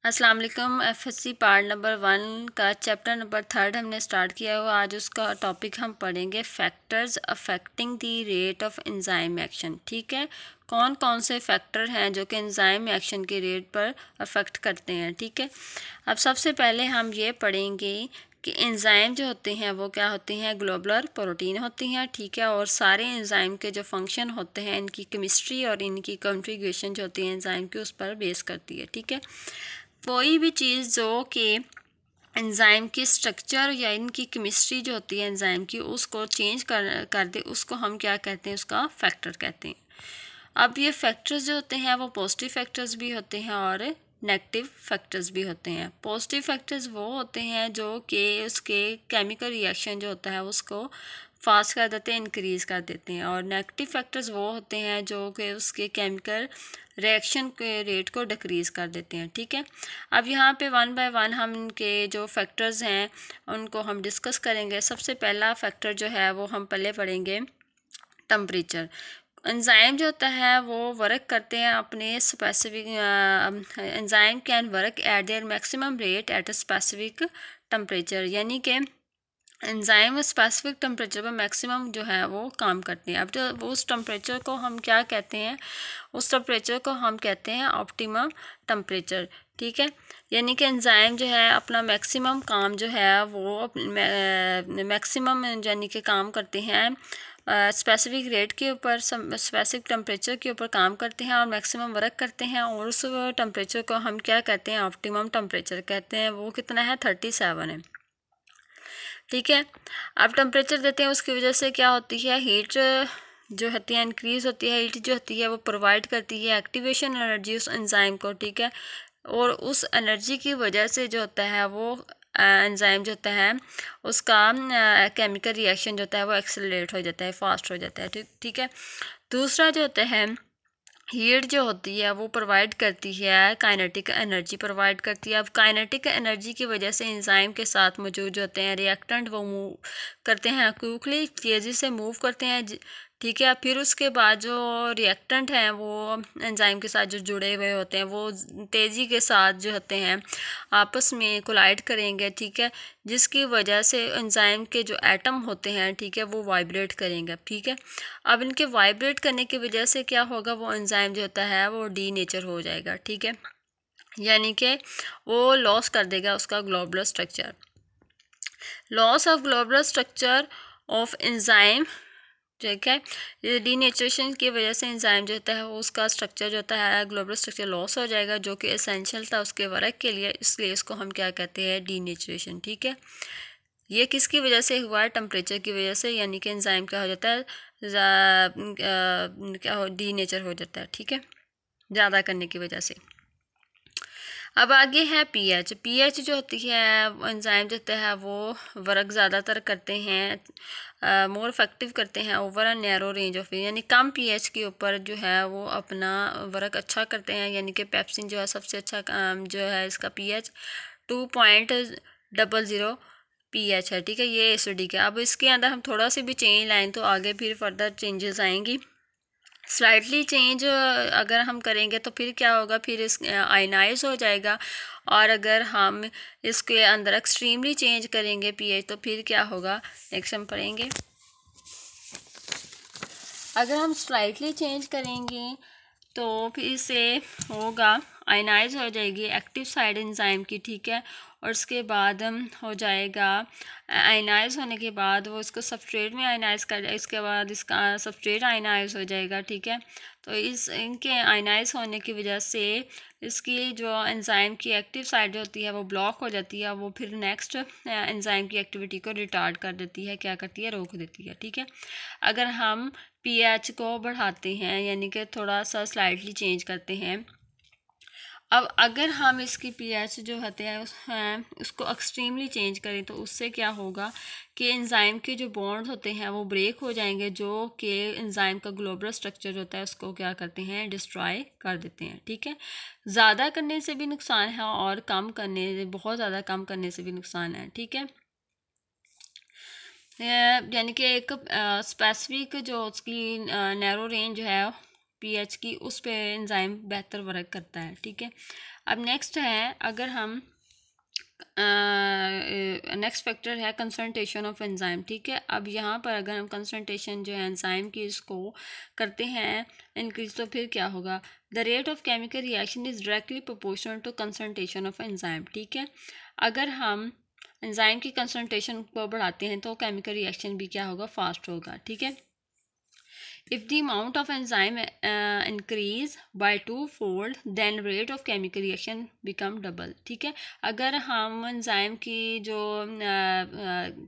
अस्सलाम वालेकुम। FSc part number 1 का चैप्टर नंबर 3 हमने स्टार्ट किया हुआ। आज उसका टॉपिक हम पढ़ेंगे factors affecting the rate of enzyme action. ठीक है, कौन कौन से फैक्टर हैं जो कि एंजाइम एक्शन के रेट पर अफेक्ट करते हैं। ठीक है, अब सबसे पहले हम ये पढ़ेंगे कि एंजाइम जो होते हैं वो क्या होते हैं, ग्लोबुलर प्रोटीन होती हैं। ठीक है, और सारे एंजाइम के जो फंक्शन होते हैं, इनकी केमिस्ट्री और इनकी कॉन्फ़िगरेशन जो होती है एंजाइम की, उस पर बेस करती है। ठीक है, कोई भी चीज़ जो कि एंजाइम की स्ट्रक्चर या इनकी केमिस्ट्री जो होती है एंजाइम की, उसको चेंज कर दे, उसको हम क्या कहते हैं, उसका फैक्टर कहते हैं। अब ये फैक्टर्स जो होते हैं वो पॉजिटिव फैक्टर्स भी होते हैं और नेगेटिव फैक्टर्स भी होते हैं। पॉजिटिव फैक्टर्स वो होते हैं जो कि उसके केमिकल रिएक्शन जो होता है उसको फास्ट कर देते हैं, इंक्रीज़ कर देते हैं। और नेगेटिव फैक्टर्स वो होते हैं जो कि उसके केमिकल रिएक्शन के रेट को डिक्रीज़ कर देते हैं। ठीक है, अब यहाँ पे वन बाय वन हम इनके जो फैक्टर्स हैं उनको हम डिस्कस करेंगे। सबसे पहला फैक्टर जो है वो हम पहले पढ़ेंगे टेम्परेचर। एंजाइम जो होता है वो वर्क करते हैं अपने specific, enzyme can work at there maximum rate at a specific temperature, यानी कि एंजाइम स्पेसिफिक टेम्परेचर पर मैक्सिमम जो है वो काम करते हैं। अब जो वो उस टेम्परेचर को हम क्या कहते हैं, उस टेम्परेचर को हम कहते हैं ऑप्टिमम टेम्परेचर। ठीक है, यानी कि एंजाइम जो है अपना मैक्सिमम काम जो है वो मैक्सिमम यानी कि काम करते हैं स्पेसिफिक रेट के ऊपर, स्पेसिफिक टेम्परेचर के ऊपर काम करते हैं और मैक्सिमम वर्क करते हैं। और उस टेम्परेचर को हम क्या कहते हैं, ऑप्टिमम टेम्परेचर कहते हैं। वो कितना है, 37 है। ठीक है, अब टेम्परेचर देते हैं, उसकी वजह से क्या होती है, हीट जो होती है इंक्रीज़ होती है। हीट जो होती है वो प्रोवाइड करती है एक्टिवेशन एनर्जी उस एंजाइम को। ठीक है, और उस एनर्जी की वजह से जो होता है वो एंजाइम जो होता है उसका केमिकल रिएक्शन जो होता है वो एक्सेलरेट हो जाता है, फास्ट हो जाता है। ठीक है, दूसरा जो होता है हीट जो होती है वो प्रोवाइड करती है, काइनेटिक एनर्जी प्रोवाइड करती है। अब काइनेटिक एनर्जी की वजह से एंजाइम के साथ मौजूद जो होते हैं रिएक्टेंट वो मूव करते हैं, क्विकली तेज़ी से मूव करते हैं। ठीक है, फिर उसके बाद जो रिएक्टेंट हैं वो एंजाइम के साथ जो जुड़े हुए होते हैं वो तेज़ी के साथ जो होते हैं आपस में कोलाइड करेंगे। ठीक है, जिसकी वजह से एंजाइम के जो एटम होते हैं, ठीक है, वो वाइब्रेट करेंगे। ठीक है, अब इनके वाइब्रेट करने की वजह से क्या होगा, वो एंजाइम जो होता है वो डीनेचर हो जाएगा। ठीक है, यानी कि वो लॉस कर देगा उसका globular structure. Loss of globular structure of enzyme, ठीक है, डीनेचरेशन की वजह से एंजाइम जो होता है वो उसका स्ट्रक्चर जो होता है ग्लोबुलर स्ट्रक्चर लॉस हो जाएगा, जो कि एसेंशियल था उसके वर्क के लिए, इसलिए इसको हम क्या कहते हैं, डीनेचरेशन। ठीक है, ये किसकी वजह से हुआ है, टेम्परेचर की वजह से, यानी कि एंजाइम क्या हो जाता है, क्या हो, डीनेचर हो जाता है। ठीक है, ज़्यादा करने की वजह से। अब आगे है पीएच। पीएच जो होती है एंजाइम जो होता है वो वर्क ज़्यादातर करते हैं, मोर इफेक्टिव करते हैं over a narrow range of, यानी कम पीएच के ऊपर जो है वो अपना वर्क अच्छा करते हैं। यानी कि पेप्सिन जो है सबसे अच्छा जो है इसका पीएच 2.00 पीएच है। ठीक है, ये एसिडिक है। अब इसके अंदर हम थोड़ा सी भी चेंज लाएँ तो आगे फिर फर्दर चेंजेस आएंगी। स्लाइटली चेंज अगर हम करेंगे तो फिर क्या होगा, फिर इस आयनाइज हो जाएगा। और अगर हम इसके अंदर एक्सट्रीमली चेंज करेंगे पीएच तो फिर क्या होगा, नेक्स्ट हम पढ़ेंगे। अगर हम स्लाइटली चेंज करेंगे तो फिर से होगा, आयनाइज हो जाएगी एक्टिव साइड एंजाइम की। ठीक है, और उसके बाद हो जाएगा, आयनाइज होने के बाद वो इसको सबस्ट्रेट में आयनाइज कर जाए, इसके बाद इसका सबस्ट्रेट आयनाइज हो जाएगा। ठीक है, तो इस इनके आयनाइज होने की वजह से इसकी जो एंजाइम की एक्टिव साइड जो होती है वो ब्लॉक हो जाती है। वो फिर नेक्स्ट एंजाइम की एक्टिविटी को रिटार्ड कर देती है, क्या करती है, रोक देती है। ठीक है, अगर हम पीएच को बढ़ाते हैं यानी कि थोड़ा सा स्लाइटली चेंज करते हैं, अब अगर हम इसकी पीएच जो होते हैं उसको एक्सट्रीमली चेंज करें तो उससे क्या होगा कि एंजाइम के जो बॉन्ड्स होते हैं वो ब्रेक हो जाएंगे, जो कि एंजाइम का ग्लोबुलर स्ट्रक्चर होता है उसको क्या करते हैं, डिस्ट्रॉय कर देते हैं। ठीक है, ज़्यादा करने से भी नुकसान है और कम करने, बहुत ज़्यादा कम करने से भी नुकसान है। ठीक है, यानी कि एक स्पेसिफिक जो उसकी नैरो रेंज है पीएच की, उस पे एंजाइम बेहतर वर्क करता है। ठीक है, अब नेक्स्ट है, अगर हम नेक्स्ट फैक्टर है कंसंट्रेशन ऑफ एंजाइम। ठीक है, अब यहाँ पर अगर हम कंसंट्रेशन जो है एंजाइम की इसको करते हैं इंक्रीज, तो फिर क्या होगा, the rate of chemical reaction is directly proportional to concentration of enzyme. ठीक है, अगर हम एंजाइम की कंसंट्रेशन को बढ़ाते हैं तो केमिकल रिएक्शन भी क्या होगा, फास्ट होगा। ठीक है, if the amount of enzyme increase by 2-fold then rate of chemical reaction become double। ठीक है, अगर हम एंजाइम की जो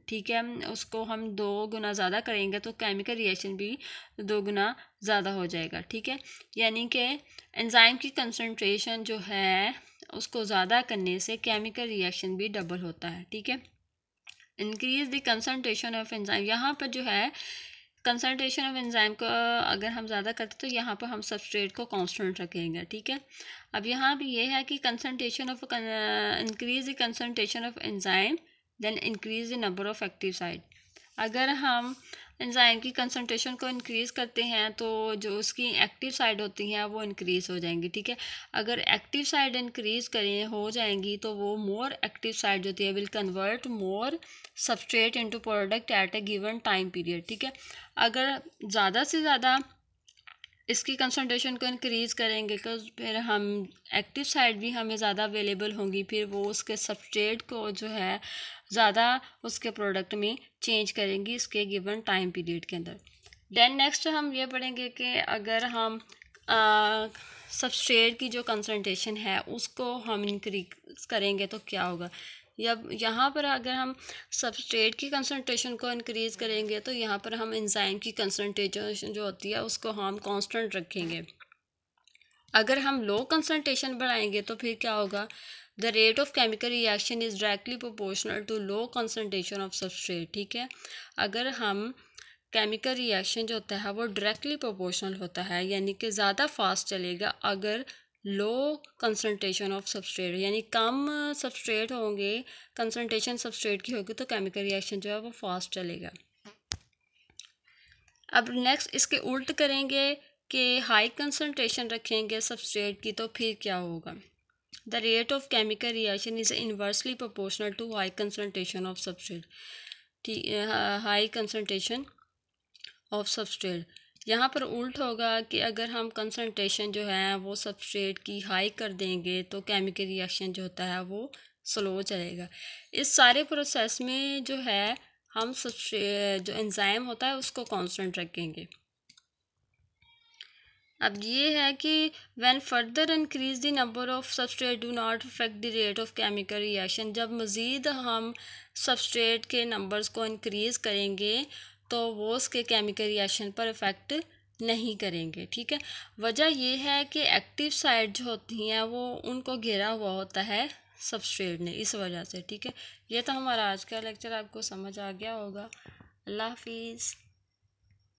ठीक है उसको हम 2 गुना ज़्यादा करेंगे तो केमिकल रिएक्शन भी 2 गुना ज़्यादा हो जाएगा। ठीक है, यानी कि एंजाइम की कंसंट्रेशन जो है उसको ज़्यादा करने से केमिकल रिएक्शन भी डबल होता है। ठीक है, increase the concentration of enzyme, यहाँ पर जो है कंसंट्रेशन ऑफ एंजाइम को अगर हम ज़्यादा करते तो यहाँ पर हम सबस्ट्रेट को कांस्टेंट रखेंगे। ठीक है, अब यहाँ भी ये है कि concentration of increase the concentration of enzyme then increase the number of active site. अगर हम एंजाइम की कंसंट्रेशन को इंक्रीज़ करते हैं तो जो उसकी एक्टिव साइड होती हैं वो इंक्रीज़ हो जाएंगी। ठीक है, अगर एक्टिव साइड इंक्रीज़ करें हो जाएंगी तो वो मोर एक्टिव साइड जो होती है will convert more substrate into product at A given time period. ठीक है, अगर ज़्यादा से ज़्यादा इसकी कंसंट्रेशन को इंक्रीज़ करेंगे तो फिर हम एक्टिव साइड भी हमें ज़्यादा अवेलेबल होंगी, फिर वो उसके सबस्ट्रेट को जो है ज़्यादा उसके प्रोडक्ट में चेंज करेंगी इसके गिवन टाइम पीरियड के अंदर। देन नेक्स्ट हम ये पढ़ेंगे कि अगर हम सबस्ट्रेट की जो कंसंट्रेशन है उसको हम इंक्रीज करेंगे तो क्या होगा। यहाँ पर अगर हम सबस्ट्रेट की कंसंट्रेशन को इंक्रीज़ करेंगे तो यहाँ पर हम एंजाइम की कंसंट्रेशन जो होती है उसको हम कांस्टेंट रखेंगे। अगर हम लो कंसंट्रेशन बढ़ाएंगे तो फिर क्या होगा, the rate of chemical reaction is directly proportional to low concentration of substrate. ठीक है, अगर हम केमिकल रिएक्शन जो होता है वो डायरेक्टली प्रोपोर्शनल होता है, यानी कि ज़्यादा फास्ट चलेगा अगर लो कंसंट्रेशन ऑफ सबस्ट्रेट, यानी कम सबस्ट्रेट होंगे, कंसंट्रेशन सबस्ट्रेट की होगी तो केमिकल रिएक्शन जो है वो फास्ट चलेगा। अब नेक्स्ट इसके उल्ट करेंगे कि हाई कंसंट्रेशन रखेंगे सबस्ट्रेट की तो फिर क्या होगा, the rate of chemical reaction is inversely proportional to high concentration of substrate. ठीक, हाई कंसंट्रेशन ऑफ सबस्ट्रेट यहाँ पर उल्ट होगा कि अगर हम कंसंट्रेशन जो है वो सबस्ट्रेट की हाई कर देंगे तो केमिकल रिएक्शन जो होता है वो स्लो चलेगा। इस सारे प्रोसेस में जो है हम सबस्ट्रेट जो एंजाइम होता है उसको कांस्टेंट रखेंगे। अब ये है कि when further increase the number of substrate do not affect the rate of chemical reaction, जब मज़ीद हम सबस्ट्रेट के नंबर्स को इंक्रीज़ करेंगे तो वो उसके केमिकल रिएक्शन पर इफ़ेक्ट नहीं करेंगे। ठीक है, वजह ये है कि एक्टिव साइड जो होती हैं वो उनको घेरा हुआ होता है सबस्ट्रेट ने, इस वजह से। ठीक है, ये तो हमारा आज का लेक्चर आपको समझ आ गया होगा। अल्लाह हाफिज़।